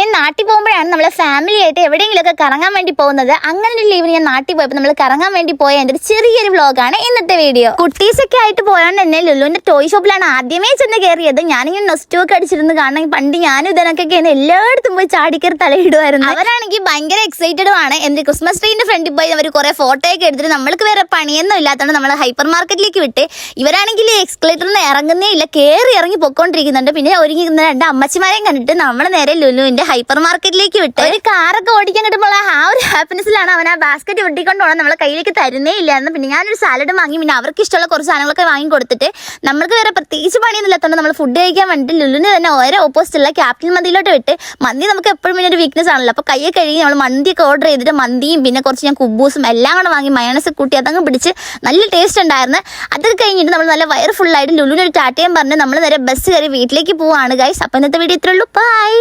ഞാൻ നാട്ടിൽ പോകുമ്പോഴാണ് നമ്മളെ ഫാമിലി ആയിട്ട് എവിടെയെങ്കിലുമൊക്കെ കറങ്ങാൻ വേണ്ടി പോകുന്നത്. അങ്ങനെ ഒരു ലീവിന് ഞാൻ നാട്ടിൽ പോയപ്പോൾ നമ്മൾ കറങ്ങാൻ വേണ്ടി പോയ എൻ്റെ ഒരു ചെറിയൊരു വ്ളോഗാണ് ഇന്നത്തെ വീഡിയോ. കുട്ടീസൊക്കെ ആയിട്ട് പോയാൽ തന്നെ ലുലുവിന്റെ ടോയ് ഷോപ്പിലാണ് ആദ്യമേ ചെന്ന് കയറിയത്. ഞാനിങ്ങനെ നൊസ്റ്റൊക്കെ അടിച്ചിരുന്ന് കാണാൻ പണ്ട് ഞാനും ഇതിനൊക്കെ എല്ലായിടത്തും പോയി ചാടിക്കറി തലയിടുമായിരുന്നു. അവരാണെങ്കിൽ ഭയങ്കര എക്സൈറ്റഡും ആണ്. എൻ്റെ ക്രിസ്മസ് ട്രീന്റെ ഫ്രണ്ടിൽ പോയി അവർ കുറെ ഫോട്ടോയൊക്കെ എടുത്തിട്ട് നമ്മൾക്ക് വേറെ പണിയൊന്നും ഇല്ലാത്തതുകൊണ്ട് നമ്മൾ ഹൈപ്പർ മാർക്കറ്റിലേക്ക് വിട്ട്. ഇവരാണെങ്കിൽ എക്സ്കലേറ്ററിൽ നിന്ന് ഇറങ്ങുന്നേ ഇല്ല, കയറി ഇറങ്ങി പൊക്കോണ്ടിരിക്കുന്നുണ്ട്. പിന്നെ ഒരുങ്ങി രണ്ട് അമ്മച്ചിമാരെയും കണ്ടിട്ട് നമ്മൾ നേരെ ലുലുവിന്റെ ഹൈപ്പർ മാർക്കറ്റിലേക്ക് വിട്ട്. ഒരു കാറൊക്കെ ഓടിക്കാൻ കിട്ടുമ്പോൾ ആ ഒരു ഹാപ്പിനെസ്സിലാണ് അവൻ ആ ബാസ്ക്കറ്റ് വെട്ടിക്കൊണ്ട് പോകണം, നമ്മളെ കയ്യിലേക്ക് തരുന്നേ ഇല്ലായിരുന്നു. പിന്നെ ഞാനൊരു സാലഡ് വാങ്ങി, പിന്നെ അവർക്ക് ഇഷ്ടമുള്ള കുറച്ച് സാധനങ്ങളൊക്കെ വാങ്ങി കൊടുത്തിട്ട് നമ്മൾക്ക് വേറെ പ്രത്യേകിച്ച് പണിയൊന്നും ഇല്ലാത്തതുകൊണ്ട് നമ്മൾ ഫുഡ് കഴിക്കാൻ വേണ്ടിയിട്ട് ലുലുവിന് തന്നെ ഓരോ ഓപ്പോസിറ്റുള്ള ക്യാപ്റ്റൻ മന്തിയിലോട്ട് വിട്ട്. മന്തി നമുക്ക് എപ്പോഴും പിന്നെ ഒരു വീക്ക്നെസ് ആണല്ലോ. അപ്പോൾ കയ്യെ കഴുകി നമ്മൾ മന്തിയൊക്കെ ഓർഡർ ചെയ്തിട്ട് മന്തിയും പിന്നെ കുറച്ച് ഞാൻ കുബൂസും എല്ലാം കൂടെ വാങ്ങി മയോണൈസ് കൂട്ടി അതങ്ങ് പിടിച്ച് നല്ല ടേസ്റ്റ് ഉണ്ടായിരുന്നു. അതൊക്കെ കഴിഞ്ഞിട്ട് നമ്മൾ നല്ല വയർ ഫുള്ളായിട്ട് ലുലുവിന് ഒരു ടാറ്റയും പറഞ്ഞ് നമ്മൾ നേരെ ബസ് കയറി വീട്ടിലേക്ക് പോവാണ് ഗൈസ്. അപ്പോൾ ഇന്നത്തെ വീഡിയോ ഇത്രയുള്ളൂ. ബൈ.